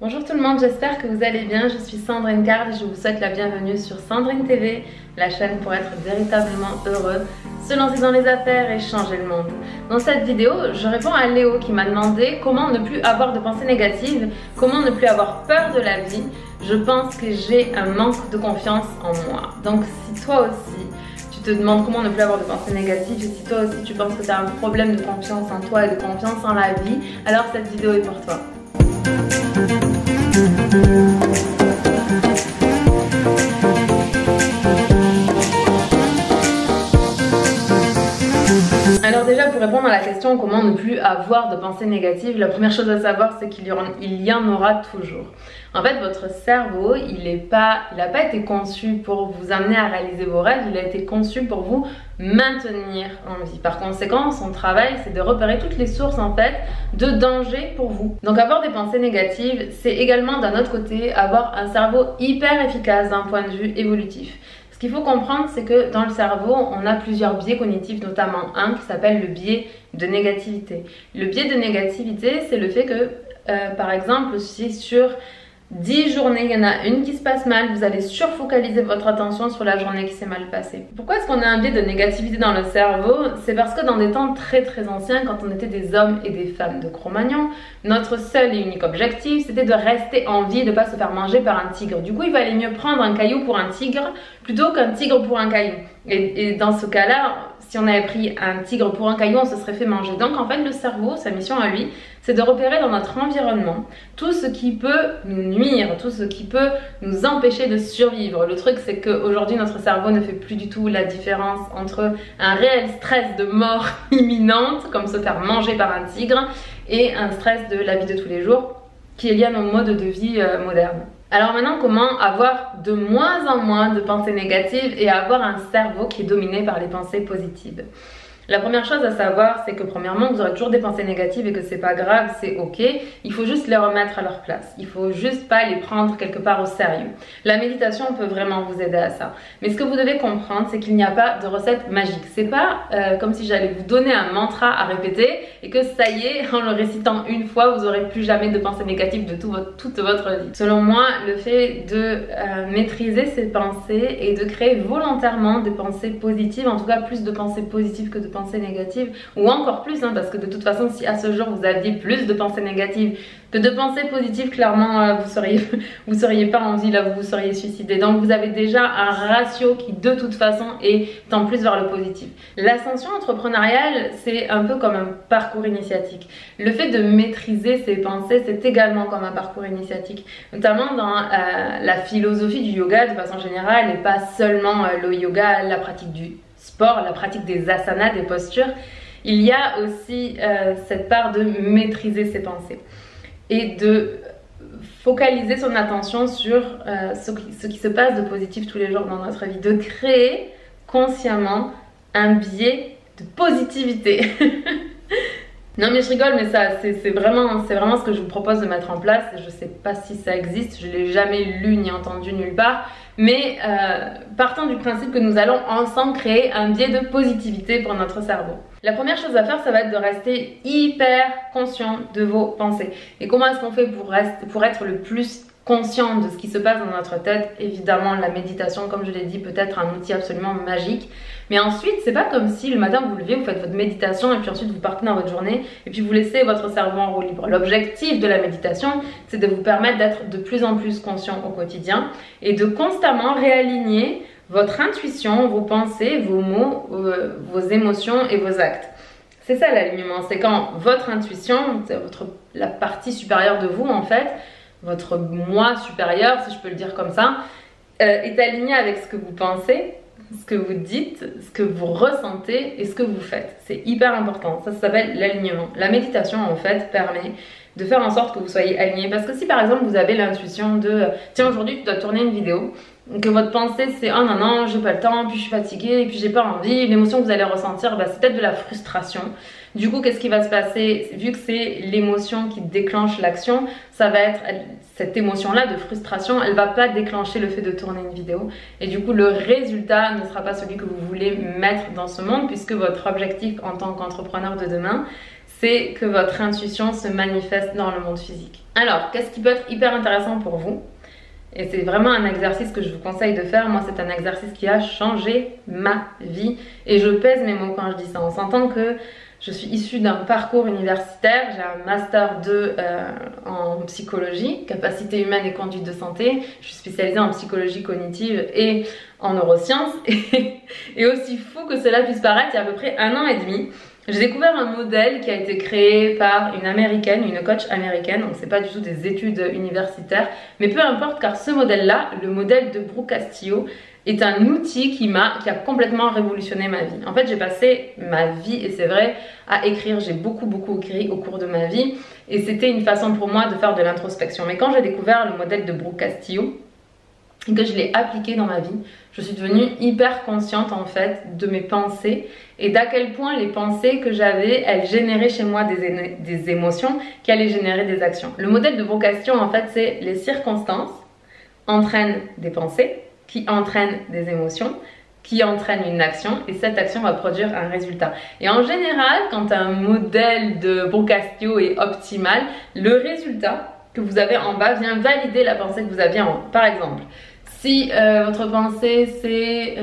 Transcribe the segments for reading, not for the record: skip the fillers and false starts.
Bonjour tout le monde, j'espère que vous allez bien. Je suis Sandrine Card et je vous souhaite la bienvenue sur Sandrine TV, la chaîne pour être véritablement heureux, se lancer dans les affaires et changer le monde. Dans cette vidéo, je réponds à Léo qui m'a demandé comment ne plus avoir de pensées négatives, comment ne plus avoir peur de la vie. Je pense que j'ai un manque de confiance en moi. Donc si toi aussi, tu te demandes comment ne plus avoir de pensées négatives et si toi aussi tu penses que tu as un problème de confiance en toi et de confiance en la vie, alors cette vidéo est pour toi. Alors déjà, pour répondre à la question comment ne plus avoir de pensées négatives, la première chose à savoir c'est qu'il y en aura toujours. En fait, votre cerveau, il n'a pas été conçu pour vous amener à réaliser vos rêves, il a été conçu pour vous maintenir en vie. Par conséquent, son travail, c'est de repérer toutes les sources en fait de danger pour vous. Donc avoir des pensées négatives, c'est également d'un autre côté avoir un cerveau hyper efficace d'un point de vue évolutif. Ce qu'il faut comprendre, c'est que dans le cerveau, on a plusieurs biais cognitifs, notamment un qui s'appelle le biais de négativité. Le biais de négativité, c'est le fait que, par exemple, si sur 10 journées, il y en a une qui se passe mal, vous allez surfocaliser votre attention sur la journée qui s'est mal passée. Pourquoi est-ce qu'on a un biais de négativité dans le cerveau? C'est parce que dans des temps très anciens, quand on était des hommes et des femmes de Cro-Magnon, notre seul et unique objectif, c'était de rester en vie et de ne pas se faire manger par un tigre. Du coup, il valait mieux prendre un caillou pour un tigre plutôt qu'un tigre pour un caillou. Et dans ce cas-là, si on avait pris un tigre pour un caillou, on se serait fait manger. Donc en fait, le cerveau, sa mission à lui, c'est de repérer dans notre environnement tout ce qui peut nous nuire, tout ce qui peut nous empêcher de survivre. Le truc, c'est qu'aujourd'hui, notre cerveau ne fait plus du tout la différence entre un réel stress de mort imminente, comme se faire manger par un tigre, et un stress de la vie de tous les jours, qui est lié à nos modes de vie modernes. Alors maintenant, comment avoir de moins en moins de pensées négatives et avoir un cerveau qui est dominé par les pensées positives? La première chose à savoir, c'est que premièrement, vous aurez toujours des pensées négatives et que c'est pas grave, c'est ok. Il faut juste les remettre à leur place. Il faut juste pas les prendre quelque part au sérieux. La méditation peut vraiment vous aider à ça. Mais ce que vous devez comprendre, c'est qu'il n'y a pas de recette magique. C'est pas comme si j'allais vous donner un mantra à répéter et que ça y est, en le récitant une fois, vous aurez plus jamais de pensées négatives de toute votre vie. Selon moi, le fait de maîtriser ses pensées et de créer volontairement des pensées positives, en tout cas plus de pensées positives que de pensées négatives, ou encore plus, hein, parce que de toute façon, si à ce jour vous aviez plus de pensées négatives que de pensées positives, clairement vous seriez pas en vie, là vous vous seriez suicidé. Donc vous avez déjà un ratio qui de toute façon tend plus vers le positif. L'ascension entrepreneuriale, c'est un peu comme un parcours initiatique. Le fait de maîtriser ses pensées, c'est également comme un parcours initiatique, notamment dans la philosophie du yoga de façon générale, et pas seulement le yoga, la pratique du sport, la pratique des asanas, des postures. Il y a aussi cette part de maîtriser ses pensées et de focaliser son attention sur ce qui se passe de positif tous les jours dans notre vie, de créer consciemment un biais de positivité. Non mais je rigole, mais ça c'est vraiment ce que je vous propose de mettre en place. Je sais pas si ça existe, je l'ai jamais lu ni entendu nulle part, mais partant du principe que nous allons ensemble créer un biais de positivité pour notre cerveau. La première chose à faire, ça va être de rester hyper conscient de vos pensées. Et comment est-ce qu'on fait pour être le plus conscient de ce qui se passe dans notre tête? Évidemment, la méditation, comme je l'ai dit, peut être un outil absolument magique. Mais ensuite, c'est pas comme si le matin vous vous levez, vous faites votre méditation et puis ensuite vous partez dans votre journée et puis vous laissez votre cerveau en roue libre. L'objectif de la méditation, c'est de vous permettre d'être de plus en plus conscient au quotidien et de constamment réaligner votre intuition, vos pensées, vos mots, vos émotions et vos actes. C'est ça l'alignement, c'est quand votre intuition, c'est la partie supérieure de vous en fait, votre moi supérieur, si je peux le dire comme ça, est aligné avec ce que vous pensez, ce que vous dites, ce que vous ressentez et ce que vous faites. C'est hyper important, ça s'appelle l'alignement. La méditation en fait permet de faire en sorte que vous soyez aligné, parce que si par exemple vous avez l'intuition de tiens aujourd'hui tu dois tourner une vidéo, que votre pensée c'est oh non j'ai pas le temps, puis je suis fatiguée, puis j'ai pas envie, l'émotion que vous allez ressentir c'est peut-être de la frustration. Du coup qu'est-ce qui va se passer? Vu que c'est l'émotion qui déclenche l'action, ça va être cette émotion là de frustration, elle va pas déclencher le fait de tourner une vidéo et du coup le résultat ne sera pas celui que vous voulez mettre dans ce monde, puisque votre objectif en tant qu'entrepreneur de demain c'est que votre intuition se manifeste dans le monde physique. Alors, qu'est-ce qui peut être hyper intéressant pour vous? Et c'est vraiment un exercice que je vous conseille de faire. Moi, c'est un exercice qui a changé ma vie. Et je pèse mes mots quand je dis ça. On s'entend que je suis issue d'un parcours universitaire. J'ai un master 2 en psychologie, capacité humaine et conduite de santé. Je suis spécialisée en psychologie cognitive et en neurosciences. Et aussi fou que cela puisse paraître, il y a à peu près 1 an et demi, j'ai découvert un modèle qui a été créé par une américaine, une coach américaine, donc c'est pas du tout des études universitaires, mais peu importe car ce modèle-là, le modèle de Brooke Castillo, est un outil qui a complètement révolutionné ma vie. En fait, j'ai passé ma vie, et c'est vrai, à écrire. J'ai beaucoup écrit au cours de ma vie, et c'était une façon pour moi de faire de l'introspection. Mais quand j'ai découvert le modèle de Brooke Castillo, et que je l'ai appliqué dans ma vie, je suis devenue hyper consciente en fait de mes pensées et d'à quel point les pensées que j'avais, elles généraient chez moi des émotions qui allaient générer des actions. Le modèle de Brooke Castillo en fait, c'est les circonstances entraînent des pensées qui entraînent des émotions qui entraînent une action et cette action va produire un résultat. Et en général, quand un modèle de Brooke Castillo est optimal, le résultat que vous avez en bas vient valider la pensée que vous aviez en haut. Par exemple, si votre pensée c'est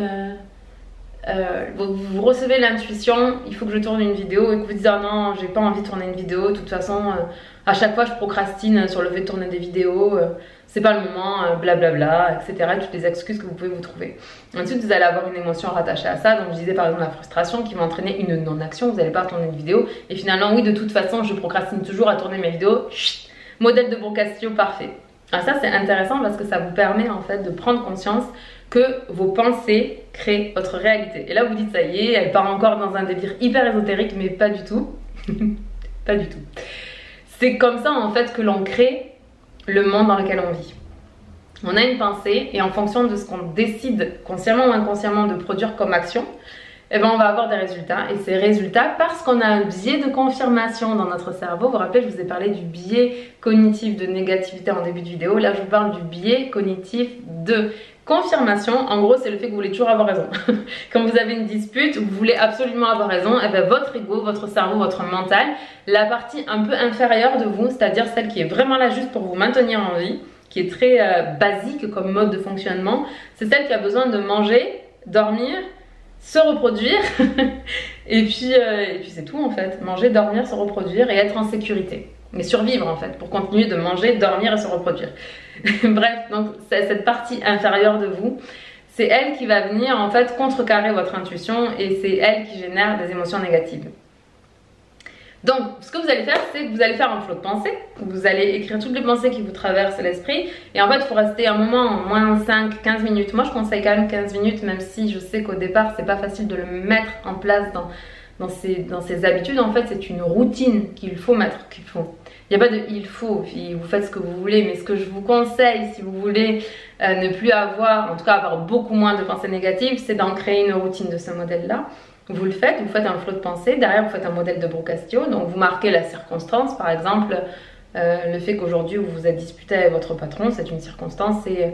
vous recevez l'intuition, il faut que je tourne une vidéo et que vous dites ah non, j'ai pas envie de tourner une vidéo, de toute façon à chaque fois je procrastine sur le fait de tourner des vidéos, c'est pas le moment, blablabla, etc. Toutes les excuses que vous pouvez vous trouver. Ensuite vous allez avoir une émotion rattachée à ça, donc je disais par exemple la frustration qui va entraîner une non-action, vous n'allez pas tourner une vidéo et finalement oui de toute façon je procrastine toujours à tourner mes vidéos. Chut, modèle de Brooke Castillo parfait. Alors ça c'est intéressant parce que ça vous permet en fait de prendre conscience que vos pensées créent votre réalité. Et là vous dites ça y est, elle part encore dans un délire hyper ésotérique, mais pas du tout. Pas du tout. C'est comme ça en fait que l'on crée le monde dans lequel on vit. On a une pensée et en fonction de ce qu'on décide consciemment ou inconsciemment de produire comme action, eh ben on va avoir des résultats. Et ces résultats, parce qu'on a un biais de confirmation dans notre cerveau, vous vous rappelez, je vous ai parlé du biais cognitif de négativité en début de vidéo, là je vous parle du biais cognitif de confirmation. En gros, c'est le fait que vous voulez toujours avoir raison. Quand vous avez une dispute, vous voulez absolument avoir raison, et bien votre ego, votre cerveau, votre mental, la partie un peu inférieure de vous, c'est-à-dire celle qui est vraiment là juste pour vous maintenir en vie, qui est très basique comme mode de fonctionnement, c'est celle qui a besoin de manger, dormir, se reproduire et puis c'est tout en fait. Manger, dormir, se reproduire et être en sécurité. Mais survivre en fait, pour continuer de manger, dormir et se reproduire. Bref, donc cette partie inférieure de vous, c'est elle qui va venir en fait contrecarrer votre intuition et c'est elle qui génère des émotions négatives. Donc, ce que vous allez faire, c'est que vous allez faire un flot de pensée. Vous allez écrire toutes les pensées qui vous traversent l'esprit. Et en fait, il faut rester un moment, moins 5-15 minutes. Moi, je conseille quand même 15 minutes, même si je sais qu'au départ, c'est pas facile de le mettre en place dans ses habitudes. En fait, c'est une routine qu'il faut mettre, Il n'y a pas de il faut, vous faites ce que vous voulez. Mais ce que je vous conseille, si vous voulez ne plus avoir, en tout cas avoir beaucoup moins de pensées négatives, c'est d'en créer une routine de ce modèle-là. Vous le faites, vous faites un flot de pensée, derrière vous faites un modèle de Brooke Castillo, donc vous marquez la circonstance, par exemple le fait qu'aujourd'hui vous vous êtes disputé avec votre patron, c'est une circonstance et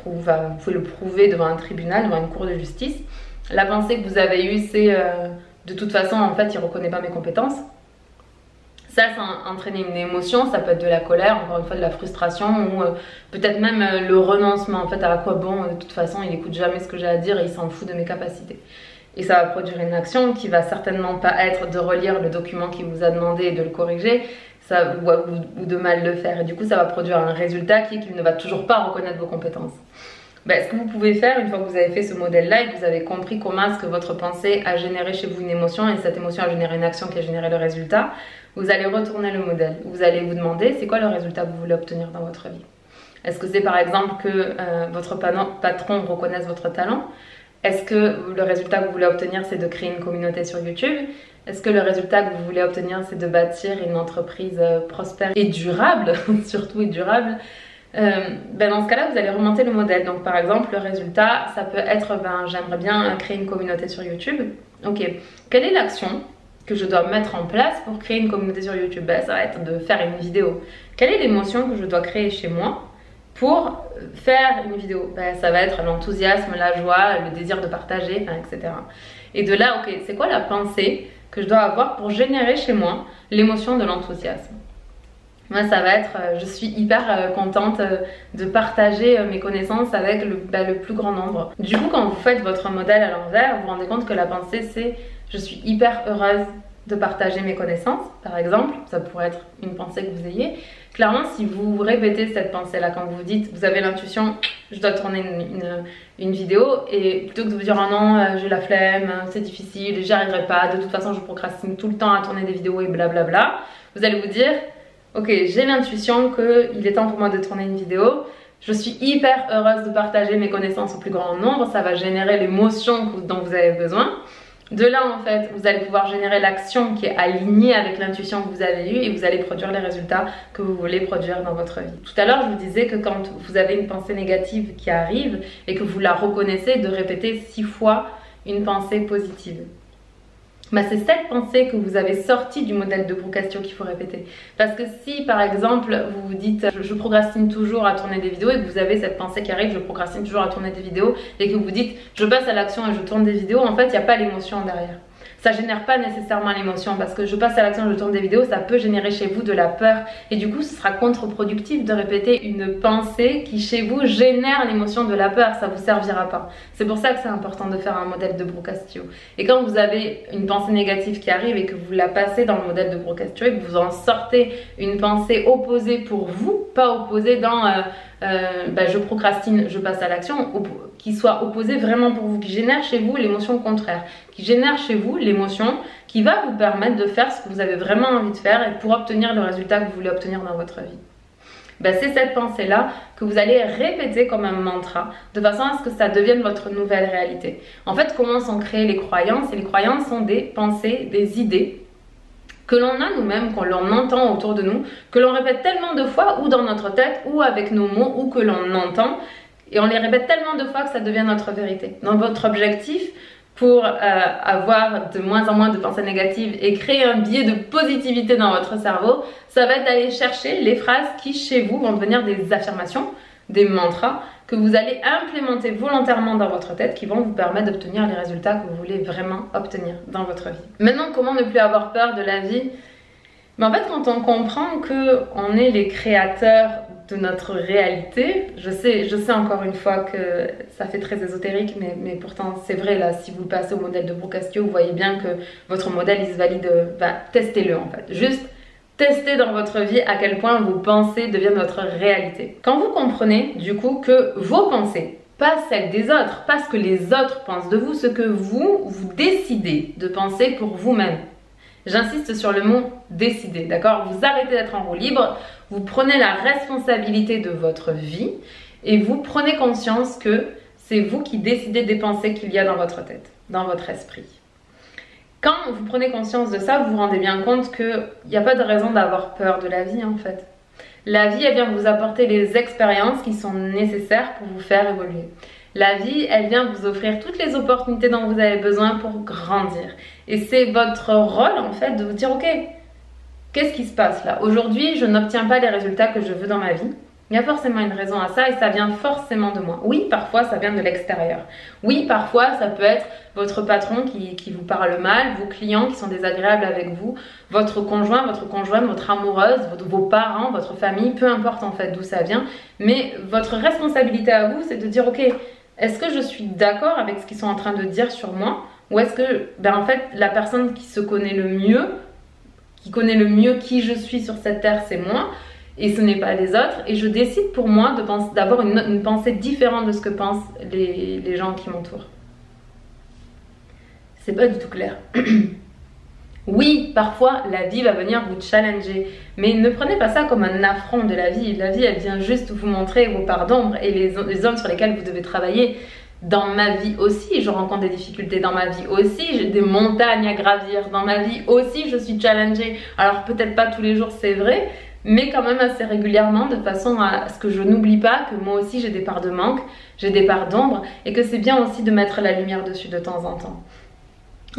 vous pouvez le prouver devant un tribunal, devant une cour de justice. La pensée que vous avez eue c'est de toute façon en fait il ne reconnaît pas mes compétences. Ça entraîner une émotion, ça peut être de la colère, encore une fois de la frustration ou peut-être même le renoncement en fait à quoi bon de toute façon il n'écoute jamais ce que j'ai à dire et il s'en fout de mes capacités. Et ça va produire une action qui va certainement pas être de relire le document qui vous a demandé et de le corriger ou de mal le faire. Et du coup, ça va produire un résultat qui est qu'il ne va toujours pas reconnaître vos compétences. Ben, ce que vous pouvez faire une fois que vous avez fait ce modèle-là et que vous avez compris comment est-ce que votre pensée a généré chez vous une émotion et cette émotion a généré une action qui a généré le résultat, vous allez retourner le modèle. Vous allez vous demander c'est quoi le résultat que vous voulez obtenir dans votre vie. Est-ce que c'est par exemple que votre patron reconnaisse votre talent ? Est-ce que le résultat que vous voulez obtenir, c'est de créer une communauté sur YouTube? Est-ce que le résultat que vous voulez obtenir, c'est de bâtir une entreprise prospère et durable, surtout et durable? Dans ce cas-là, vous allez remonter le modèle. Donc par exemple, le résultat, ça peut être, j'aimerais bien créer une communauté sur YouTube. Ok, quelle est l'action que je dois mettre en place pour créer une communauté sur YouTube? Ça va être de faire une vidéo. Quelle est l'émotion que je dois créer chez moi pour faire une vidéo? Ça va être l'enthousiasme, la joie, le désir de partager, etc. Et de là, ok, c'est quoi la pensée que je dois avoir pour générer chez moi l'émotion de l'enthousiasme. Moi, ça va être, je suis hyper contente de partager mes connaissances avec le plus grand nombre. Du coup, quand vous faites votre modèle à l'envers, vous vous rendez compte que la pensée, c'est je suis hyper heureuse de partager mes connaissances, par exemple. Ça pourrait être une pensée que vous ayez. Clairement, si vous répétez cette pensée-là, quand vous dites, vous avez l'intuition, je dois tourner une vidéo, et plutôt que de vous dire, oh non, j'ai la flemme, c'est difficile, j'y arriverai pas, de toute façon, je procrastine tout le temps à tourner des vidéos et blablabla, vous allez vous dire, ok, j'ai l'intuition qu'il est temps pour moi de tourner une vidéo. Je suis hyper heureuse de partager mes connaissances au plus grand nombre. Ça va générer l'émotion dont vous avez besoin. De là, en fait, vous allez pouvoir générer l'action qui est alignée avec l'intuition que vous avez eue et vous allez produire les résultats que vous voulez produire dans votre vie. Tout à l'heure, je vous disais que quand vous avez une pensée négative qui arrive et que vous la reconnaissez, de répéter 6 fois une pensée positive. Bah, c'est cette pensée que vous avez sortie du modèle de Brocastio qu'il faut répéter. Parce que si par exemple vous vous dites je procrastine toujours à tourner des vidéos et que vous avez cette pensée qui arrive, je procrastine toujours à tourner des vidéos, et que vous dites je passe à l'action et je tourne des vidéos, en fait il n'y a pas l'émotion derrière. Ça génère pas nécessairement l'émotion, parce que je passe à l'action, je tourne des vidéos, ça peut générer chez vous de la peur, et du coup ce sera contre-productif de répéter une pensée qui chez vous génère l'émotion de la peur, ça vous servira pas. C'est pour ça que c'est important de faire un modèle de Brocastio. Et quand vous avez une pensée négative qui arrive et que vous la passez dans le modèle de Brocastio et que vous en sortez une pensée opposée pour vous, pas opposée dans je procrastine, je passe à l'action, qui soit opposée vraiment pour vous, qui génère chez vous l'émotion contraire, qui génère chez vous l'émotion qui va vous permettre de faire ce que vous avez vraiment envie de faire et pour obtenir le résultat que vous voulez obtenir dans votre vie. C'est cette pensée-là que vous allez répéter comme un mantra de façon à ce que ça devienne votre nouvelle réalité. En fait, comment sont créées les croyances? Et les croyances sont des pensées, des idées que l'on a nous-mêmes, qu'on l'on entend autour de nous, que l'on répète tellement de fois, ou dans notre tête, ou avec nos mots, ou que l'on entend, et on les répète tellement de fois que ça devient notre vérité. Donc votre objectif pour avoir de moins en moins de pensées négatives et créer un biais de positivité dans votre cerveau, ça va être d'aller chercher les phrases qui chez vous vont devenir des affirmations, des mantras, que vous allez implémenter volontairement dans votre tête, qui vont vous permettre d'obtenir les résultats que vous voulez vraiment obtenir dans votre vie. Maintenant, comment ne plus avoir peur de la vie? En fait, quand on comprend qu'on est les créateurs de notre réalité, je sais encore une fois que ça fait très ésotérique, mais pourtant c'est vrai, là, si vous passez au modèle de Brocastio, vous voyez bien que votre modèle il se valide, testez-le en fait. Juste testez dans votre vie à quel point vos pensées deviennent votre réalité. Quand vous comprenez du coup que vos pensées, pas celles des autres, pas ce que les autres pensent de vous, ce que vous décidez de penser pour vous-même. J'insiste sur le mot décider, d'accord? Vous arrêtez d'être en roue libre, vous prenez la responsabilité de votre vie et vous prenez conscience que c'est vous qui décidez des pensées qu'il y a dans votre tête, dans votre esprit. Quand vous prenez conscience de ça, vous vous rendez bien compte qu'il n'y a pas de raison d'avoir peur de la vie en fait. La vie, elle vient vous apporter les expériences qui sont nécessaires pour vous faire évoluer. La vie, elle vient vous offrir toutes les opportunités dont vous avez besoin pour grandir. Et c'est votre rôle en fait de vous dire ok, qu'est-ce qui se passe là? Aujourd'hui, je n'obtiens pas les résultats que je veux dans ma vie. Il y a forcément une raison à ça et ça vient forcément de moi. Oui, parfois ça vient de l'extérieur. Oui, parfois ça peut être votre patron qui vous parle mal, vos clients qui sont désagréables avec vous, votre conjoint, votre amoureuse, vos parents, votre famille, peu importe en fait d'où ça vient. Mais votre responsabilité à vous, c'est de dire ok, est-ce que je suis d'accord avec ce qu'ils sont en train de dire sur moi? Ou est-ce que en fait la personne qui se connaît le mieux, qui connaît le mieux qui je suis sur cette terre, c'est moi? Et ce n'est pas les autres, et je décide pour moi d'avoir une pensée différente de ce que pensent les gens qui m'entourent. C'est pas du tout clair. Oui, parfois la vie va venir vous challenger, mais ne prenez pas ça comme un affront de la vie. La vie, elle vient juste vous montrer vos parts d'ombre et les zones sur lesquelles vous devez travailler. Dans ma vie aussi, je rencontre des difficultés. Dans ma vie aussi, j'ai des montagnes à gravir. Dans ma vie aussi, je suis challengée. Alors peut-être pas tous les jours, c'est vrai, mais quand même assez régulièrement, de façon à ce que je n'oublie pas que moi aussi j'ai des parts de manque, j'ai des parts d'ombre, et que c'est bien aussi de mettre la lumière dessus de temps en temps.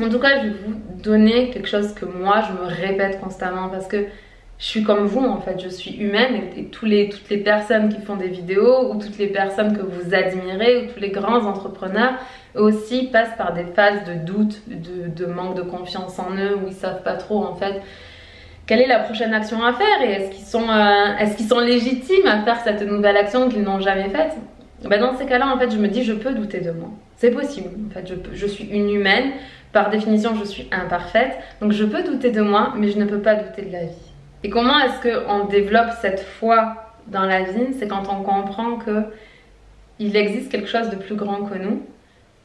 En tout cas, je vais vous donner quelque chose que moi je me répète constamment, parce que je suis comme vous en fait, je suis humaine, et toutes les personnes qui font des vidéos, ou toutes les personnes que vous admirez, ou tous les grands entrepreneurs aussi passent par des phases de doute, de manque de confiance en eux, où ils savent pas trop en fait quelle est la prochaine action à faire et est-ce qu'ils sont légitimes à faire cette nouvelle action qu'ils n'ont jamais faite. Ben dans ces cas-là, en fait, je me dis, je peux douter de moi. C'est possible. En fait, je suis une humaine. Par définition, je suis imparfaite. Donc, je peux douter de moi, mais je ne peux pas douter de la vie. Et comment est-ce qu'on développe cette foi dans la vie? C'est quand on comprend que il existe quelque chose de plus grand que nous.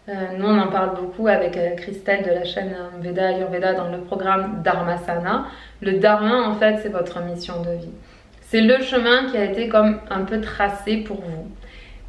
Nous, on en parle beaucoup avec Christelle de la chaîne Veda Ayurveda dans le programme Dharmasana. Le Dharma, en fait, c'est votre mission de vie. C'est le chemin qui a été comme un peu tracé pour vous.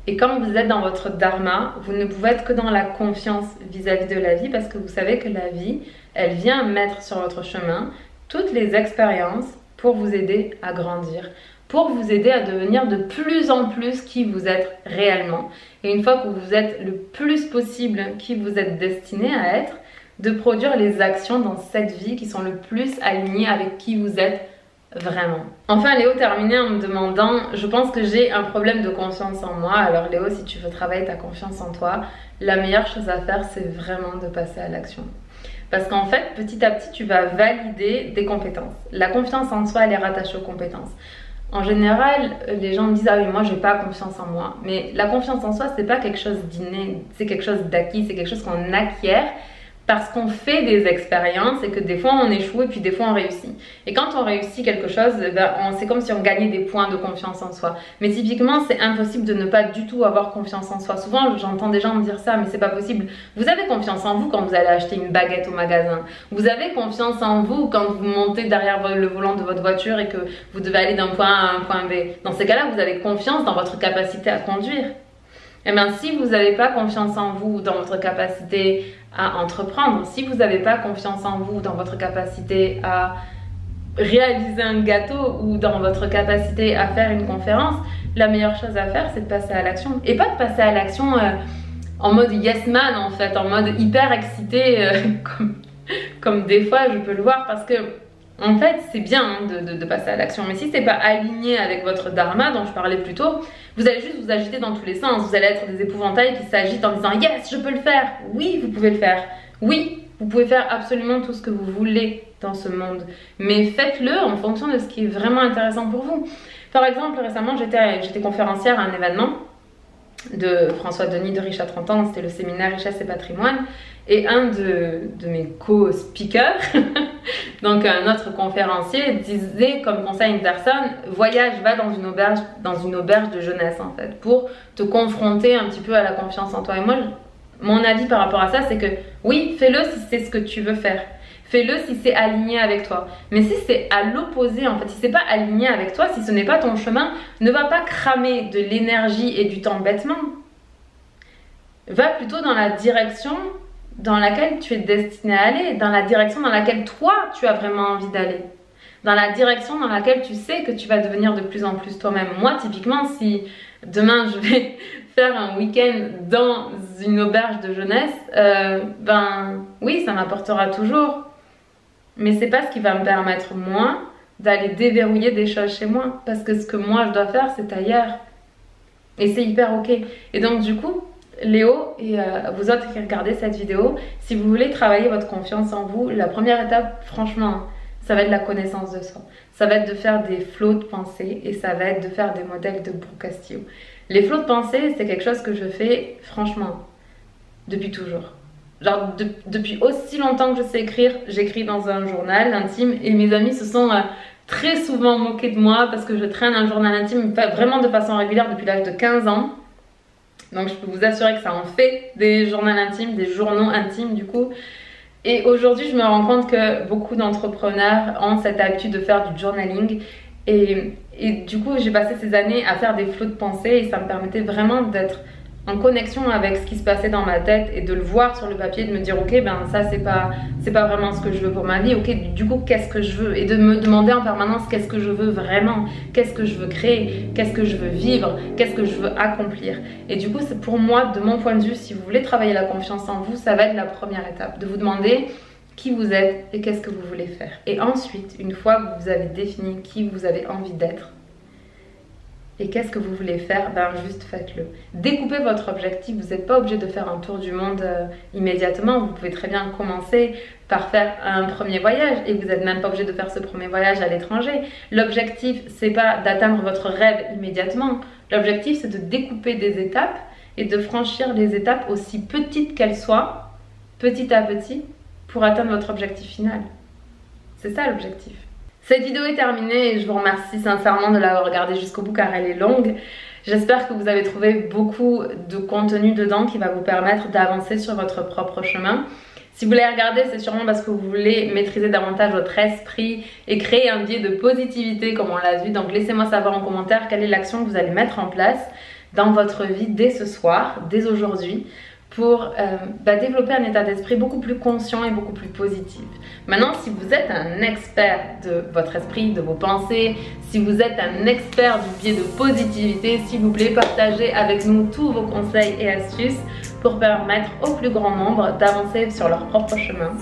Et quand vous êtes dans votre Dharma, vous ne pouvez être que dans la confiance vis-à-vis de la vie parce que vous savez que la vie, elle vient mettre sur votre chemin toutes les expériences pour vous aider à grandir, pour vous aider à devenir de plus en plus qui vous êtes réellement. Et une fois que vous êtes le plus possible qui vous êtes destiné à être, de produire les actions dans cette vie qui sont le plus alignées avec qui vous êtes vraiment. Enfin, Léo terminait en me demandant, je pense que j'ai un problème de confiance en moi. Alors Léo, si tu veux travailler ta confiance en toi, la meilleure chose à faire, c'est vraiment de passer à l'action. Parce qu'en fait, petit à petit, tu vas valider des compétences. La confiance en soi, elle est rattachée aux compétences. En général, les gens me disent « Ah oui, moi, j'ai pas confiance en moi. » Mais la confiance en soi, c'est pas quelque chose d'inné, c'est quelque chose d'acquis, c'est quelque chose qu'on acquiert parce qu'on fait des expériences et que des fois on échoue et puis des fois on réussit. Et quand on réussit quelque chose, ben, c'est comme si on gagnait des points de confiance en soi. Mais typiquement, c'est impossible de ne pas du tout avoir confiance en soi. Souvent, j'entends des gens me dire ça, mais c'est pas possible. Vous avez confiance en vous quand vous allez acheter une baguette au magasin. Vous avez confiance en vous quand vous montez derrière le volant de votre voiture et que vous devez aller d'un point A à un point B. Dans ces cas-là, vous avez confiance dans votre capacité à conduire. Eh bien, si vous n'avez pas confiance en vous, dans votre capacité à entreprendre, si vous n'avez pas confiance en vous, dans votre capacité à réaliser un gâteau ou dans votre capacité à faire une conférence, la meilleure chose à faire, c'est de passer à l'action. Et pas de passer à l'action en mode yes man, en fait, en mode hyper excité, comme des fois je peux le voir, parce que en fait, c'est bien de passer à l'action, mais si c'est pas aligné avec votre dharma dont je parlais plus tôt, vous allez juste vous agiter dans tous les sens. Vous allez être des épouvantails qui s'agitent en disant « Yes, je peux le faire !» Oui, vous pouvez le faire. Oui, vous pouvez faire absolument tout ce que vous voulez dans ce monde. Mais faites-le en fonction de ce qui est vraiment intéressant pour vous. Par exemple, récemment, j'étais conférencière à un événement de François Denis de Riche à 30 ans, c'était le séminaire Richesse et Patrimoine, et un de mes co-speakers, donc un autre conférencier, disait comme conseil à une personne, voyage, va dans une auberge de jeunesse en fait, pour te confronter un petit peu à la confiance en toi. Et moi, mon avis par rapport à ça, c'est que oui, fais-le si c'est ce que tu veux faire. Fais-le si c'est aligné avec toi. Mais si c'est à l'opposé, en fait, si c'est pas aligné avec toi, si ce n'est pas ton chemin, ne va pas cramer de l'énergie et du temps bêtement. Va plutôt dans la direction dans laquelle tu es destiné à aller, dans la direction dans laquelle toi, tu as vraiment envie d'aller. Dans la direction dans laquelle tu sais que tu vas devenir de plus en plus toi-même. Moi, typiquement, si demain je vais faire un week-end dans une auberge de jeunesse, ben oui, ça m'apportera toujours. Mais c'est pas ce qui va me permettre, moi, d'aller déverrouiller des choses chez moi. Parce que ce que moi, je dois faire, c'est ailleurs. Et c'est hyper ok. Et donc, du coup, Léo et vous autres qui regardez cette vidéo, si vous voulez travailler votre confiance en vous, la première étape, franchement, ça va être la connaissance de soi. Ça va être de faire des flots de pensée et ça va être de faire des modèles de Brooke Castillo. Les flots de pensée, c'est quelque chose que je fais, franchement, depuis toujours. Genre, depuis aussi longtemps que je sais écrire, j'écris dans un journal intime et mes amis se sont très souvent moqués de moi parce que je traîne un journal intime vraiment de façon régulière depuis l'âge de 15 ans. Donc je peux vous assurer que ça en fait des journaux intimes, des journaux intimes du coup. Et aujourd'hui, je me rends compte que beaucoup d'entrepreneurs ont cette habitude de faire du journaling. Et du coup, j'ai passé ces années à faire des flots de pensée et ça me permettait vraiment d'être en connexion avec ce qui se passait dans ma tête et de le voir sur le papier, de me dire ok, ben ça c'est pas vraiment ce que je veux pour ma vie, ok, du coup qu'est-ce que je veux, et de me demander en permanence qu'est-ce que je veux vraiment, qu'est-ce que je veux créer, qu'est-ce que je veux vivre, qu'est-ce que je veux accomplir. Et du coup, c'est pour moi, de mon point de vue, si vous voulez travailler la confiance en vous, ça va être la première étape, de vous demander qui vous êtes et qu'est-ce que vous voulez faire. Et ensuite, une fois que vous avez défini qui vous avez envie d'être, Et qu'est-ce que vous voulez faire? Ben juste faites-le. Découpez votre objectif. Vous n'êtes pas obligé de faire un tour du monde immédiatement. Vous pouvez très bien commencer par faire un premier voyage et vous n'êtes même pas obligé de faire ce premier voyage à l'étranger. L'objectif, c'est pas d'atteindre votre rêve immédiatement. L'objectif, c'est de découper des étapes et de franchir les étapes aussi petites qu'elles soient, petit à petit, pour atteindre votre objectif final. C'est ça l'objectif. Cette vidéo est terminée et je vous remercie sincèrement de l'avoir regardée jusqu'au bout car elle est longue. J'espère que vous avez trouvé beaucoup de contenu dedans qui va vous permettre d'avancer sur votre propre chemin. Si vous l'avez regardé, c'est sûrement parce que vous voulez maîtriser davantage votre esprit et créer un biais de positivité comme on l'a vu. Donc laissez-moi savoir en commentaire quelle est l'action que vous allez mettre en place dans votre vie dès ce soir, dès aujourd'hui, pour développer un état d'esprit beaucoup plus conscient et beaucoup plus positif. Maintenant, si vous êtes un expert de votre esprit, de vos pensées, si vous êtes un expert du biais de positivité, s'il vous plaît, partagez avec nous tous vos conseils et astuces pour permettre au plus grand nombre d'avancer sur leur propre chemin.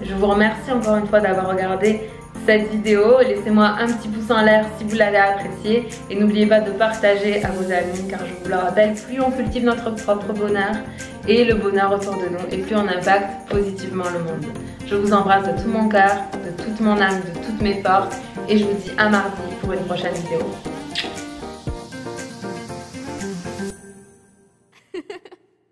Je vous remercie encore une fois d'avoir regardé cette vidéo. Laissez-moi un petit pouce en l'air si vous l'avez apprécié et n'oubliez pas de partager à vos amis car je vous le rappelle, plus on cultive notre propre bonheur et le bonheur autour de nous et plus on impacte positivement le monde. Je vous embrasse de tout mon cœur, de toute mon âme, de toutes mes forces et je vous dis à mardi pour une prochaine vidéo.